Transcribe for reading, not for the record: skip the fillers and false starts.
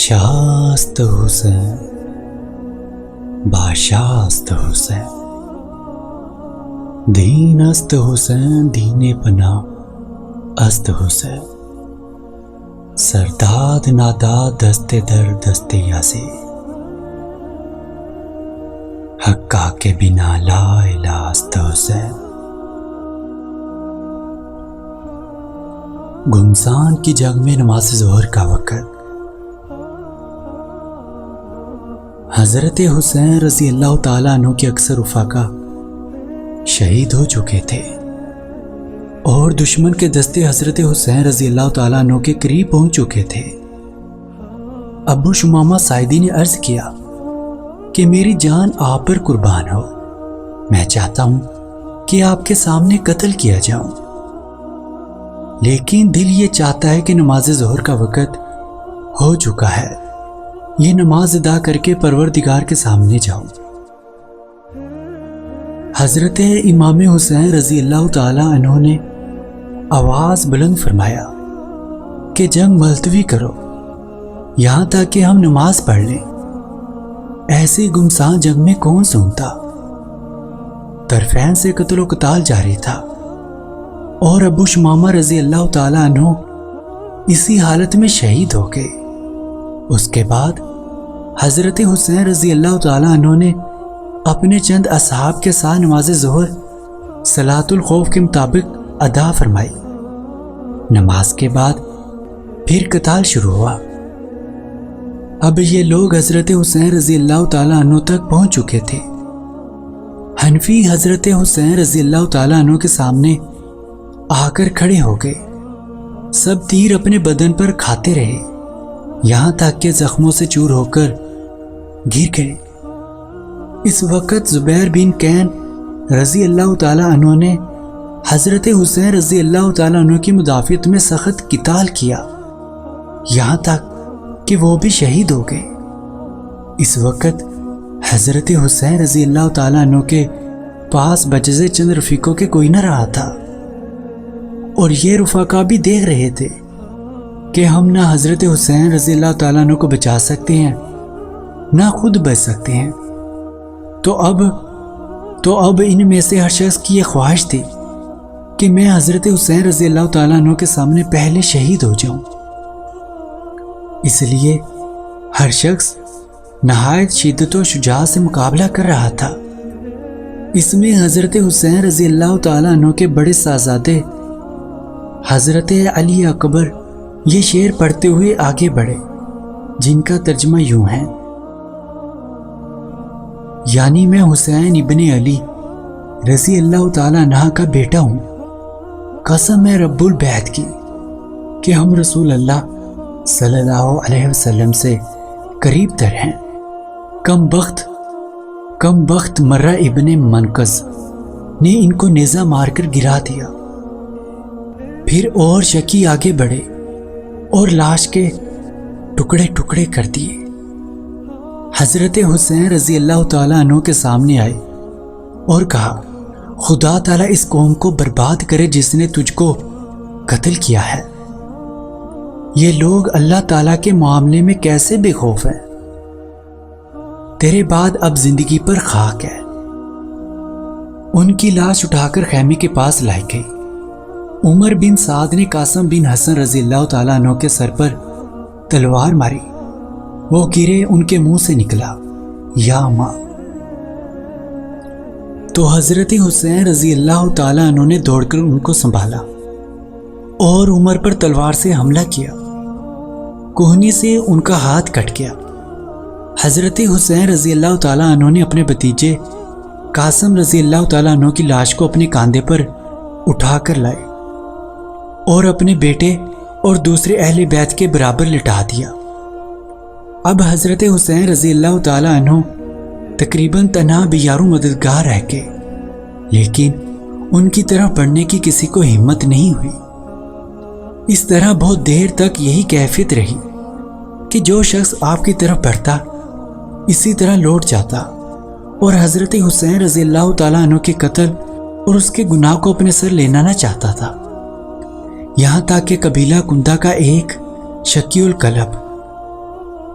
شاست حسین باشاست حسین، دین است حسین دین پناہ است حسین، سرداد ناداد دست در دست یازی، حقا کے بنا لا الہ است حسین۔ گمسان کی جنگ میں نماز ظہر کا وقت۔ حضرت حسین رضی اللہ تعالیٰ عنہ کے اکثر رفقا شہید ہو چکے تھے اور دشمن کے دستے حضرت حسین رضی اللہ تعالیٰ عنہ کے قریب پہنچ چکے تھے۔ ابو شمامہ ساعدی نے عرض کیا کہ میری جان آپ پر قربان ہو، میں چاہتا ہوں کہ آپ کے سامنے قتل کیا جاؤں، لیکن دل یہ چاہتا ہے کہ نماز ظہر کا وقت ہو چکا ہے، یہ نماز ادا کر کے پروردگار کے سامنے جاؤں۔ حضرت امام حسین رضی اللہ تعالیٰ عنہ نے آواز بلند فرمایا کہ جنگ ملتوی کرو یہاں تک کہ ہم نماز پڑھ لیں۔ ایسی گمسان جنگ میں کون سنتا؟ طرفین سے قتل و قتال جاری تھا اور ابو شمامہ رضی اللہ تعالیٰ عنہ اسی حالت میں شہید ہو گئے۔ اس کے بعد حضرت حسین رضی اللہ تعالیٰ عنہ نے اپنے چند اصحاب کے ساتھ نماز ظہر صلاۃ الخوف کے مطابق ادا فرمائی۔ نماز کے بعد پھر قتال شروع ہوا۔ اب یہ لوگ حضرت حسین رضی اللہ تعالیٰ عنہ تک پہنچ چکے تھے۔ حنفی حضرت حسین رضی اللہ تعالیٰ عنہ کے سامنے آ کر کھڑے ہو گئے۔ سب تیر اپنے بدن پر کھاتے رہے یہاں تک کہ زخموں سے چور ہو کر گر گئے۔ اس وقت زبیر بن کین رضی اللہ تعالیٰ عنہ نے حضرت حسین رضی اللہ تعالیٰ عنہ کی مدافعت میں سخت قتال کیا یہاں تک کہ وہ بھی شہید ہو گئے۔ اس وقت حضرت حسین رضی اللہ تعالیٰ عنہ کے پاس بجز چند رفیقوں کے کوئی نہ رہا تھا، اور یہ رفقا بھی دیکھ رہے تھے کہ ہم نہ حضرت حسین رضی اللہ تعالیٰ عنہ کو بچا سکتے ہیں نہ خود بچ سکتے ہیں۔ تو اب ان میں سے ہر شخص کی یہ خواہش تھی کہ میں حضرت حسین رضی اللہ تعالیٰ عنہ کے سامنے پہلے شہید ہو جاؤں۔ اس لیے ہر شخص نہایت شدت و شجاعت سے مقابلہ کر رہا تھا۔ اس میں حضرت حسین رضی اللہ تعالیٰ عنہ کے بڑے صاحبزادے حضرت علی اکبر یہ شعر پڑھتے ہوئے آگے بڑھے، جن کا ترجمہ یوں ہے: یعنی میں حسین ابن علی رضی اللہ تعالیٰ عنہ کا بیٹا ہوں، قسم ہے رب البیت کی کہ ہم رسول اللہ صلی اللہ علیہ وسلم سے قریب تر ہیں۔ کم بخت مرہ ابن منقذ نے ان کو نیزہ مار کر گرا دیا۔ پھر اور شکی آگے بڑھے اور لاش کے ٹکڑے ٹکڑے کر دیے۔ حضرت حسین رضی اللہ تعالیٰ عنہ کے سامنے آئے اور کہا، خدا تعالیٰ اس قوم کو برباد کرے جس نے تجھ کو قتل کیا ہے۔ یہ لوگ اللہ تعالیٰ کے معاملے میں کیسے بے خوف ہیں؟ تیرے بعد اب زندگی پر خاک ہے۔ ان کی لاش اٹھا کر خیمے کے پاس لائی گئی۔ عمر بن سعد نے قاسم بن حسن رضی اللہ تعالیٰ عنہ کے سر پر تلوار ماری، وہ گرے، ان کے منہ سے نکلا، یا ماں۔ تو حضرت حسین رضی اللہ تعالیٰ عنہ نے دوڑ کر ان کو سنبھالا اور عمر پر تلوار سے حملہ کیا۔ کوہنی سے ان کا ہاتھ کٹ گیا۔ حضرت حسین رضی اللہ تعالیٰ عنہ نے اپنے بھتیجے قاسم رضی اللہ تعالیٰ عنہ کی لاش کو اپنے کاندھے پر اٹھا کر لائے اور اپنے بیٹے اور دوسرے اہل بیت کے برابر لٹا دیا۔ اب حضرت حسین رضی اللہ تعالیٰ عنہ تقریباً تنہا بیار و مددگار رہ گئے، لیکن ان کی طرف بڑھنے کی کسی کو ہمت نہیں ہوئی۔ اس طرح بہت دیر تک یہی کیفیت رہی کہ جو شخص آپ کی طرف بڑھتا اسی طرح لوٹ جاتا، اور حضرت حسین رضی اللہ تعالیٰ عنہ کے قتل اور اس کے گناہ کو اپنے سر لینا نہ چاہتا تھا۔ یہاں تک کہ قبیلہ کندہ کا ایک شکی القلب